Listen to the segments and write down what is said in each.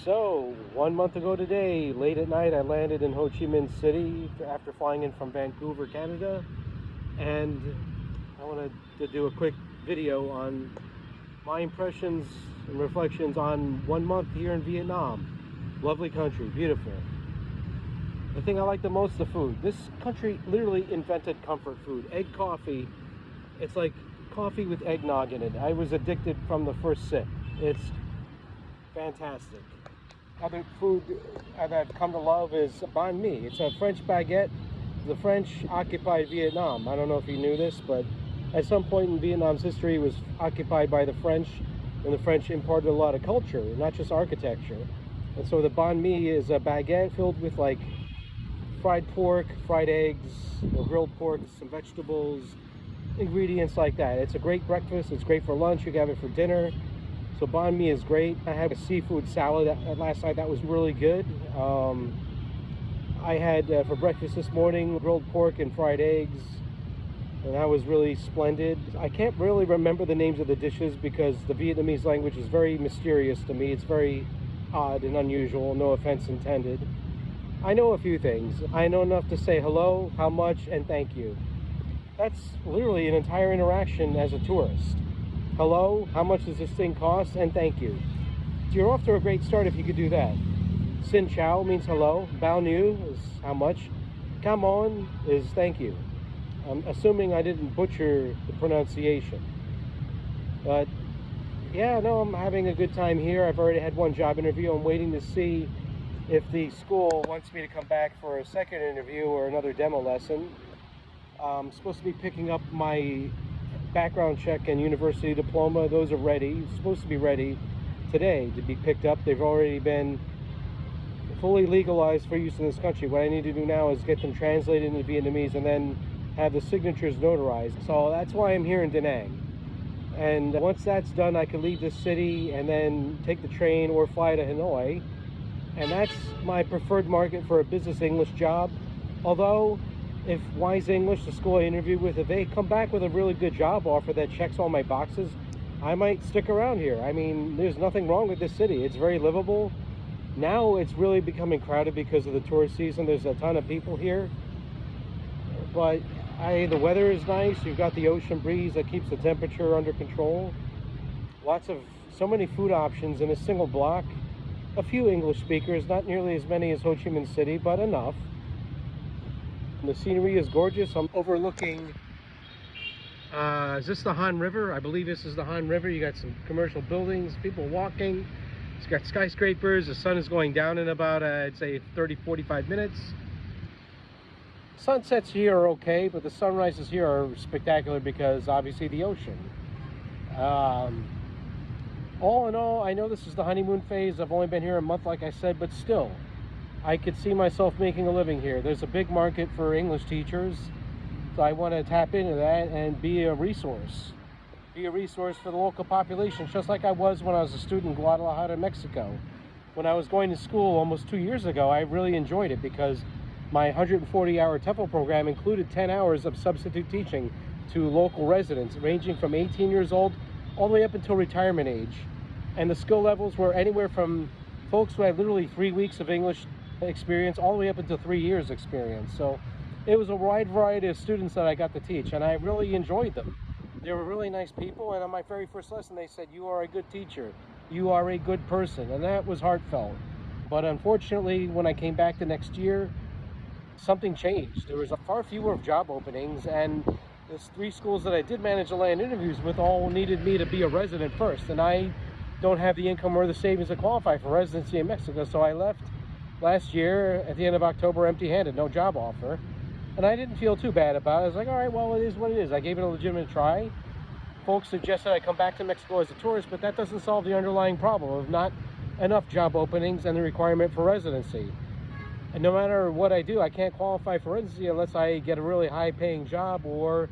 So, 1 month ago today, late at night, I landed in Ho Chi Minh City after flying in from Vancouver, Canada. And I wanted to do a quick video on my impressions and reflections on 1 month here in Vietnam. Lovely country, beautiful. The thing I like the most, the food. This country literally invented comfort food. Egg coffee, it's like coffee with eggnog in it. I was addicted from the first sip. It's fantastic. Other food that I've come to love is Banh Mi. It's a French baguette. The French occupied Vietnam. I don't know if you knew this, but at some point in Vietnam's history it was occupied by the French, and the French imparted a lot of culture, not just architecture. And so the Banh Mi is a baguette filled with like fried pork, fried eggs, grilled pork, some vegetables, ingredients like that. It's a great breakfast. It's great for lunch. You can have it for dinner. So Banh Mi is great. I had a seafood salad last night that was really good. I had for breakfast this morning grilled pork and fried eggs, and that was really splendid. I can't really remember the names of the dishes because the Vietnamese language is very mysterious to me. It's very odd and unusual, no offense intended. I know a few things. I know enough to say hello, how much, and thank you. That's literally an entire interaction as a tourist. Hello, how much does this thing cost, and thank you. You're off to a great start if you could do that. Xin chào means hello. Bao nhiêu is how much. Come on is thank you. I'm assuming I didn't butcher the pronunciation. But yeah, no, I'm having a good time here. I've already had one job interview. I'm waiting to see if the school wants me to come back for a second interview or another demo lesson. I'm supposed to be picking up my background check and university diploma. Those are ready, supposed to be ready today to be picked up. They've already been fully legalized for use in this country. What I need to do now is get them translated into Vietnamese and then have the signatures notarized. So that's why I'm here in Da Nang. And once that's done, I can leave this city and then take the train or fly to Hanoi. And that's my preferred market for a business English job. Although, if Wise English, the school I interviewed with, if they come back with a really good job offer that checks all my boxes, I might stick around here. I mean, there's nothing wrong with this city. It's very livable. Now it's really becoming crowded because of the tourist season. There's a ton of people here. But the weather is nice. You've got the ocean breeze that keeps the temperature under control. So many food options in a single block. A few English speakers, not nearly as many as Ho Chi Minh City, but enough. The scenery is gorgeous. I'm overlooking, is this the Han River? I believe this is the Han River. You got some commercial buildings, people walking. It's got skyscrapers. The sun is going down in about, I'd say 30, 45 minutes. Sunsets here are okay, but the sunrises here are spectacular because obviously the ocean. All in all, I know this is the honeymoon phase. I've only been here a month, like I said, but still, I could see myself making a living here. There's a big market for English teachers, so I want to tap into that and be a resource. Be a resource for the local population, just like I was when I was a student in Guatemala, Mexico. When I was going to school almost 2 years ago, I really enjoyed it because my 140-hour TEFL program included 10 hours of substitute teaching to local residents, ranging from 18 years old all the way up until retirement age. And the skill levels were anywhere from folks who had literally 3 weeks of English experience all the way up into 3 years experience. So it was a wide variety of students that I got to teach, and I really enjoyed them. They were really nice people, and on my very first lesson they said, "You are a good teacher, you are a good person," and that was heartfelt. But unfortunately, when I came back the next year, something changed. There was far fewer job openings, and the 3 schools that I did manage to land interviews with all needed me to be a resident first, and I don't have the income or the savings to qualify for residency in Mexico. So I left last year at the end of October empty-handed, no job offer, and I didn't feel too bad about it. I was like, all right, well, it is what it is. I gave it a legitimate try. Folks suggested I come back to Mexico as a tourist, but that doesn't solve the underlying problem of not enough job openings and the requirement for residency. And no matter what I do, I can't qualify for residency unless I get a really high-paying job, or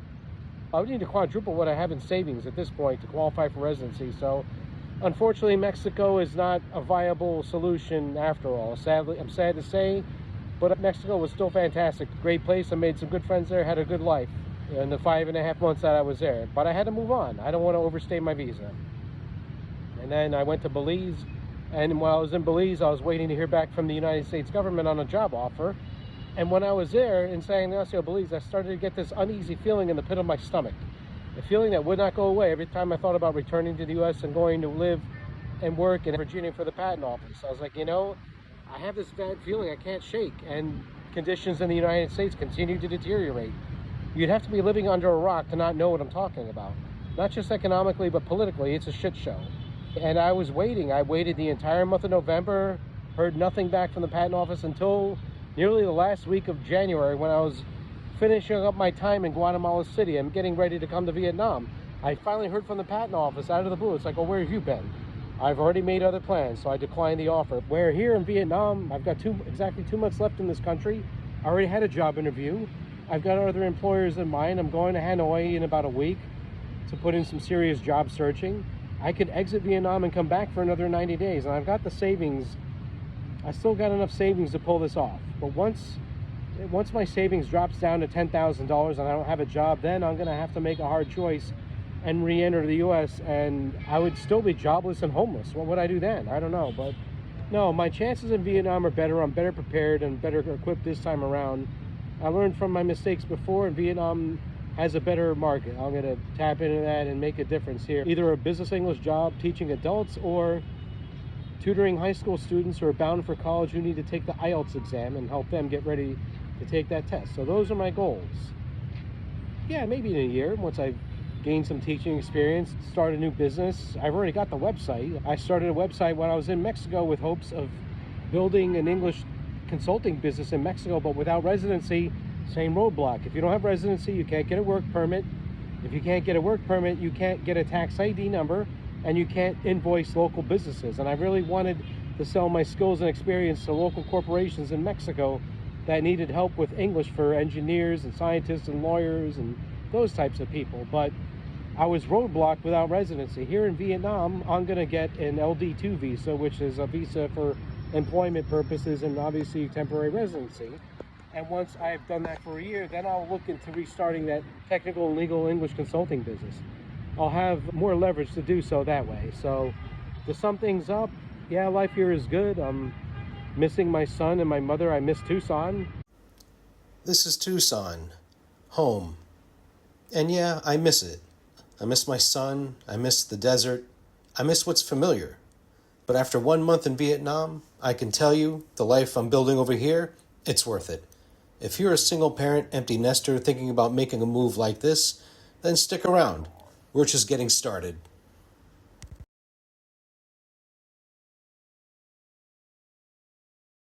I would need to quadruple what I have in savings at this point to qualify for residency. So unfortunately, Mexico is not a viable solution after all. Sadly, I'm sad to say, but Mexico was still fantastic. Great place. I made some good friends there, had a good life in the 5.5 months that I was there. But I had to move on. I don't want to overstay my visa. And then I went to Belize. And while I was in Belize, I was waiting to hear back from the United States government on a job offer. And when I was there in San Ignacio, Belize, I started to get this uneasy feeling in the pit of my stomach. A feeling that would not go away every time I thought about returning to the U.S. and going to live and work in Virginia for the patent office. I was like, you know, I have this bad feeling I can't shake, and conditions in the United States continue to deteriorate. You'd have to be living under a rock to not know what I'm talking about. Not just economically, but politically, it's a shit show. And I was waiting. I waited the entire month of November, heard nothing back from the patent office until nearly the last week of January, when I was finishing up my time in Guatemala City and getting ready to come to Vietnam. I finally heard from the patent office out of the blue. It's like, oh, where have you been? I've already made other plans, so I declined the offer. Where here in Vietnam, I've got exactly 2 months left in this country. I already had a job interview. I've got other employers in mind. I'm going to Hanoi in about a week to put in some serious job searching. I could exit Vietnam and come back for another 90 days, and I've got the savings. I still got enough savings to pull this off. But once my savings drops down to $10,000 and I don't have a job, then I'm going to have to make a hard choice and re-enter the U.S. and I would still be jobless and homeless. What would I do then? I don't know. But no, my chances in Vietnam are better. I'm better prepared and better equipped this time around. I learned from my mistakes before, and Vietnam has a better market. I'm going to tap into that and make a difference here. Either a business English job teaching adults, or tutoring high school students who are bound for college who need to take the IELTS exam and help them get ready to take that test. So those are my goals. Yeah, maybe in a year, once I've gained some teaching experience, start a new business. I've already got the website. I started a website when I was in Mexico with hopes of building an English consulting business in Mexico, but without residency, same roadblock. If you don't have residency, you can't get a work permit. If you can't get a work permit, you can't get a tax ID number, and you can't invoice local businesses. And I really wanted to sell my skills and experience to local corporations in Mexico that needed help with English for engineers and scientists and lawyers and those types of people. But I was roadblocked without residency. Here in Vietnam, I'm going to get an LD2 Visa, which is a visa for employment purposes and obviously temporary residency. And once I've done that for a year, then I'll look into restarting that technical and legal English consulting business. I'll have more leverage to do so that way. So to sum things up, yeah, life here is good. I'm missing my son and my mother. I miss Tucson. This is Tucson, home. And yeah, I miss it. I miss my son. I miss the desert. I miss what's familiar. But after 1 month in Vietnam, I can tell you the life I'm building over here, it's worth it. If you're a single parent, empty nester thinking about making a move like this, then stick around. We're just getting started.